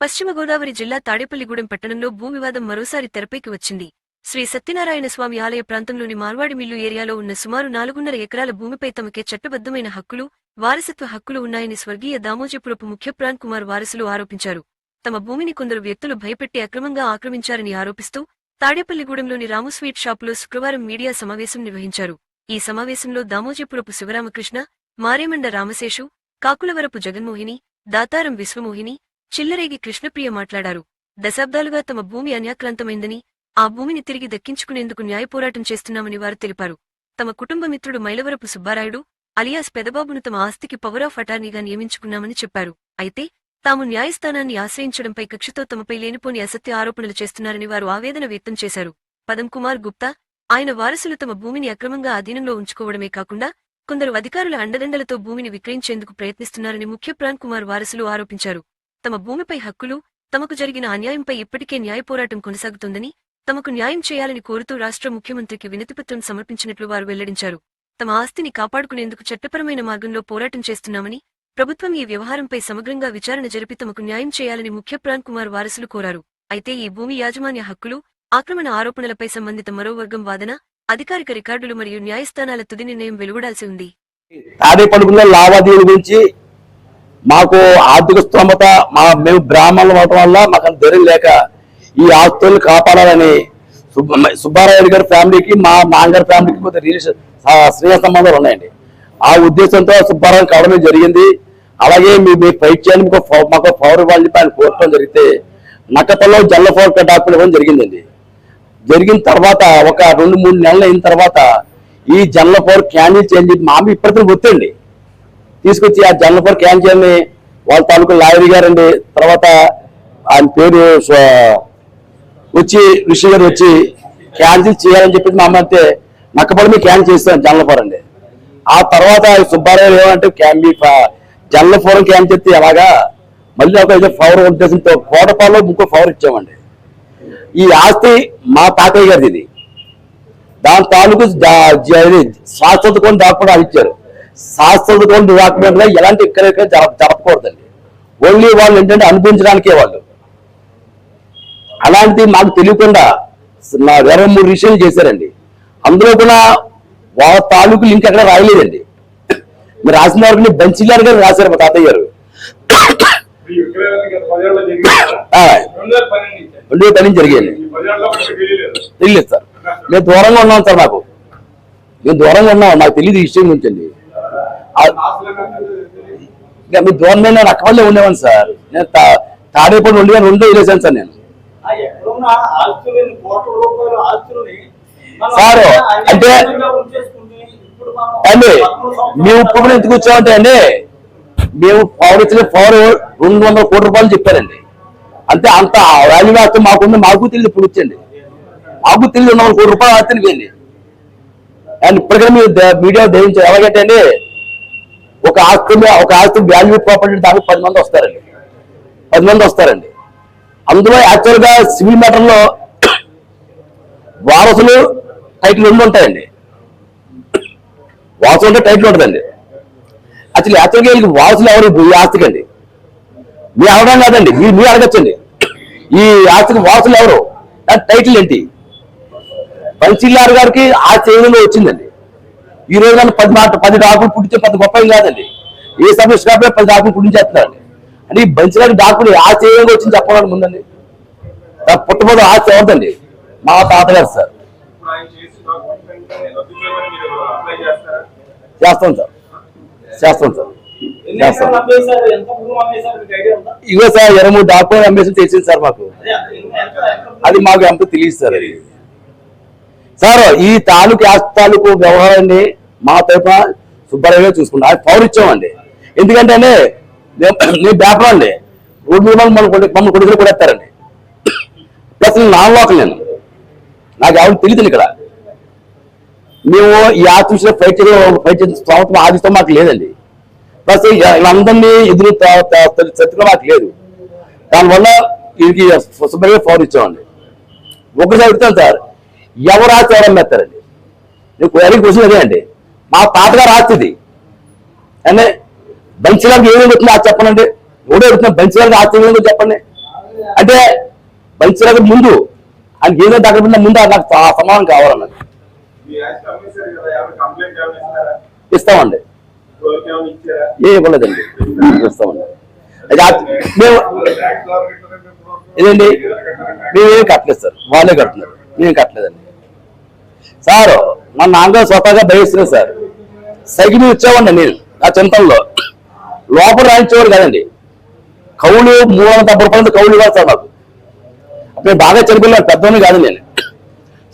పశ్చిమ గోదావరి జిల్లా తాడేపల్లిగూడెం పట్టణంలో భూ వివాదం మరోసారి తెరపైకి వచ్చింది. శ్రీ సత్యనారాయణ స్వామి ఆలయ ప్రాంతంలోని మార్వాడి మిల్లు ఏరియాలో ఉన్న సుమారు 4.5 ఎకరాల భూమిపై తమకే చట్టబద్దమైన హక్కులు, వారసత్వ హక్కులు ఉన్నాయని స్వర్గీయ దామోజీపురపు ముఖ్య ప్రాణ్ కుమార్ వారసులు ఆరోపించారు. తమ భూమిని కొందరు వ్యక్తులు భయపెట్టి అక్రమంగా ఆక్రమించారని ఆరోపిస్తూ తాడేపల్లిగూడెంలోని రాము స్వీట్ షాపులో శుక్రవారం మీడియా సమావేశం నిర్వహించారు. ఈ సమావేశంలో దామోజీపురపు శివరామకృష్ణ, మారేమండ రామశేషు, కాకులవరపు జగన్మోహిని, దాతారం విశ్వమోహిని, చిల్లరేగి కృష్ణప్రియ మాట్లాడారు. దశాబ్దాలుగా తమ భూమి అన్యాక్రాంతమైందని, ఆ భూమిని తిరిగి దక్కించుకునేందుకు న్యాయ పోరాటం చేస్తున్నామని వారు తెలిపారు. తమ కుటుంబ మిత్రుడు మైలవరపు సుబ్బారాయుడు అలియాస్ పెదబాబును తమ ఆస్తికి పవర్ ఆఫ్ అటార్నీగా నియమించుకున్నామని చెప్పారు. అయితే తాము న్యాయస్థానాన్ని ఆశ్రయించడంపై కక్షతో తమపై లేనిపోని అసత్య ఆరోపణలు చేస్తున్నారని వారు ఆవేదన వ్యక్తం చేశారు. పదం కుమార్ గుప్తా, ఆయన వారసులు తమ భూమిని అక్రమంగా అధీనంలో ఉంచుకోవడమే కాకుండా కొందరు అధికారుల అండదండలతో భూమిని విక్రయించేందుకు ప్రయత్నిస్తున్నారని ముఖ్య ప్రాణ్ కుమార్ వారసులు ఆరోపించారు. తమ భూమిపై హక్కులు, తమకు జరిగిన అన్యాయంపై ఇప్పటికే న్యాయ పోరాటం కొనసాగుతోందని, తమకు న్యాయం చేయాలని కోరుతూ రాష్ట్ర ముఖ్యమంత్రికి వినతిపత్రం సమర్పించినట్లు వారు వెల్లడించారు. తమ ఆస్తిని కాపాడుకునేందుకు చట్టపరమైన మార్గంలో పోరాటం చేస్తున్నామని, ప్రభుత్వం ఈ వ్యవహారంపై సమగ్రంగా విచారణ జరిపి తమకు న్యాయం చేయాలని ముఖ్య ప్రాణ్ కుమార్ వారసులు కోరారు. అయితే ఈ భూమి యాజమాన్య హక్కులు, ఆక్రమణ ఆరోపణలపై సంబంధిత మరో వర్గం వాదన, అధికారిక రికార్డులు మరియు న్యాయస్థానాల తుది నిర్ణయం వెలువడాల్సి ఉంది. మాకు ఆర్థిక స్తోమత మేము బ్రాహ్మణులు అవటం వల్ల మాకు ధైర్యం లేక ఈ ఆస్తులను కాపాడాలని సుబ్బారాయుడు గారి ఫ్యామిలీకి మా నాన్నగారి ఫ్యామిలీకి కొంత స్నేహ సంబంధాలు ఉన్నాయండి. ఆ ఉద్దేశంతో సుబ్బారాయుడు కావడమే జరిగింది. అలాగే మీ ఫైట్ చేయాలని మాకు పవర్ ఇవ్వాలని ఆయన కోరటం జరిగితే నక్కపల్లిలో జల్ల ఫోర్ డాక్యుమెంట్ ఇవ్వడం జరిగిందండి. జరిగిన తర్వాత ఒక 2-3 నెలలు అయిన తర్వాత ఈ జల్ల ఫోర్ క్యాన్సిల్ చేయండి మామి ఇప్పటికీ గుర్తండి తీసుకొచ్చి ఆ జనరల్ క్యాన్సిల్ వాళ్ళ తాలూకు లాయర్ గారండి. తర్వాత ఆయన పేరు వచ్చి ఋషి గారు వచ్చి క్యాన్సిల్ చేయాలని చెప్పేసి మా అమ్మ అయితే నక్కపడి మీ క్యాన్సిల్ చేస్తాను జనరల్ అండి. ఆ తర్వాత సుబ్బారావు ఏమంటే జనరల్ ఫోరం క్యాన్సిల్ చేస్తే అలాగా మళ్ళీ ఒక పవర్ ఉద్దేశంతో కోటపాల్లో ఇంకో పవర్ ఇచ్చామండి. ఈ ఆస్తి మా తాతయ్య గారిది, ఇది దాని తాలూకు శాశ్వత కొన్ని డాక్యుమెంట్ ఇచ్చారు. శాస్త్ర డాక్యుమెంట్ గా ఎలాంటి ఇక్కడ జరపకూడదండి. ఓన్లీ వాళ్ళు ఏంటంటే అనిపించడానికే వాళ్ళు. అలాంటిది మాకు తెలియకుండా 23 రిజిస్ట్రేషన్ చేశారండి. అందులో కూడా వాళ్ళ తాలూకు లింక్ ఎక్కడ రాయలేదండి. మీరు రాసిన వరకు బెంచిలార్ గారు రాశారు మా తాతయ్య గారు. 2012 జరిగింది తెలియదు సార్. మేము దూరంగా ఉన్నాం సార్. మేము దూరంగా ఉన్నాం, నాకు తెలియదు ఈ విషయం గురించి అండి. మీ దూరమైన రకవల్లే ఉండేవాడిని సార్. నేను తాడేపల్లి 2 వదిలేసాను సార్. నేను సార్ అంటే అండి మేము ఇప్పుడు ఎందుకు వచ్చామంటే అండి, మేము పవర్ ఇచ్చిన పవర్ 200 కోట్ల రూపాయలు చెప్పారండి. అంతే, అంత వాల్యూ ఆస్తి మాకుంది. మాకు తెలియదు ఇప్పుడు వచ్చండి. మాకు తెలియదు 200 కోట్ల రూపాయలు ఆస్తికి వెళ్ళి. అండ్ ఇప్పటికీ మీరు మీడియా దయించారు. ఎలాగంటే అండి ఒక ఆస్తి వాల్యూ ప్రాపర్టీ దానికి 10 మంది వస్తారండి. 10 మంది వస్తారండి. అందులో యాక్చువల్ గా సివిల్ మ్యాటర్ లో వారసులు టైటిల్ 2 ఉంటాయండి. వారసులు ఉంటే టైటిల్ ఉంటుందండి. యాక్చువల్గా వీళ్ళకి వారసులు ఎవరు ఈ ఆస్తికి అండి? మీ అవడం కాదండి, మీరు అడగచ్చండి. ఈ ఆస్తికి వారసులు ఎవరు, టైటిల్ ఏంటి? బన్సీలాల్ గారికి ఆస్తి ఏ విధంగా వచ్చిందండి? ఈ రోజు నన్ను 10 డాకులు పుట్టించే 10 గొప్ప ఏం కాదండి. ఏ సమస్య 10 డాకులు పుట్టించేస్తున్నారండి. అంటే ఈ బన్సీలాల్ డాకులు ఆస్తి ఏ విధంగా వచ్చింది చెప్పడానికి ముందండి. పుట్టబోదు ఆస్తి ఎవరిదండి? మా తాతగారు సార్. చేస్తాం సార్, చేస్తాం సార్, చేస్తాం. ఇగో సార్ 23 డాక్యుమెంట్ అమ్మేసి తెలిసింది సార్ మాకు. అది మాకు ఎంత తెలియదు సార్. అది సార్ ఈ తాలూకు ఆస్తి తాలూకు వ్యవహారాన్ని మా తరఫున సుబ్బారావు చూసుకుంటాం. అది పవర్ ఇచ్చామండి. ఎందుకంటే నేను పేపర్ అండి 2 మమ్మల్ని కొడుకులు కూడా ఎత్తారండి. ప్లస్ నేను నాన్ లోకల్, నాకు ఎవరు తెలియదు ఇక్కడ. మేము ఈ ఆస్తి విషయంలో ఫైట్ చేసిన సంవత్సరం ఆదిస్తాం మాకు లేదండి. ప్లస్ వీళ్ళందరినీ ఎదురు శత్రుగా మాకు లేదు. దానివల్ల వీరికి సుబ్బారావు పవర్ ఇచ్చామండి. ఒకసారి చెప్తాను సార్, ఎవరు ఆస్తి ఎవరు అమ్మేస్తారండి? నీకు అడిగి క్వశ్చన్ అదే అండి. మా తాతగారు ఆస్తిది అంటే బన్సీలాల్కి ఏమేమి వచ్చిందో అది చెప్పనండి. ఎవడో అడుగుతున్నా బన్సీలాల్కి ఆస్తి ఏమేమి చెప్పండి. అంటే మంచిగా ముందు ఆయనకి ఏదో దగ్గర ముందు నాకు సమాధానం కావాలన్నది ఇస్తామండి. ఏ ఇవ్వలేదండి, ఇస్తామండి. మేము ఇదండి మేమేమి కట్టలేదు సార్, వాళ్ళే కడుతున్నారు, మేము కట్టలేదండి సార్. మా నాన్నగారు స్వతహాగా భయస్తున్నాడు సార్. సైకిల్ మీద ఇచ్చేవాడిని నేను నా చింతనలో, లోపల రాయించేవాడు కదండి. కౌలు 370 రూపాయలు కౌలు ఇవ్వాలి సార్ నాకు. అప్పుడు బాగా చనిపోయినాడు, పెద్దవాడిని కాదు నేను.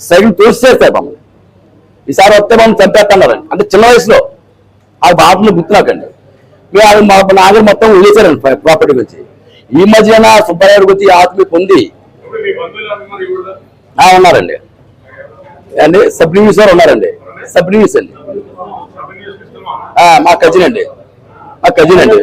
సైకిల్ తోసేస్తారు సార్ మమ్మల్ని. ఈసారి వస్తే మమ్మల్ని చంపేస్తున్నారండి, అంటే చిన్న వయసులో. ఆ బాబుని గుర్తు నాకండి. మా నాగర్ మొత్తం వదిలేశారండి ప్రాపర్టీ గురించి. ఈ మధ్యన సుబ్బారాయుడు గురించి ఆత్మీయ పొంది ఉన్నారండి అండి. సబ్ డివిజన్ ఉన్నారండి, సబ్ డివిజన్ అండి. మా కజిన్ అండి,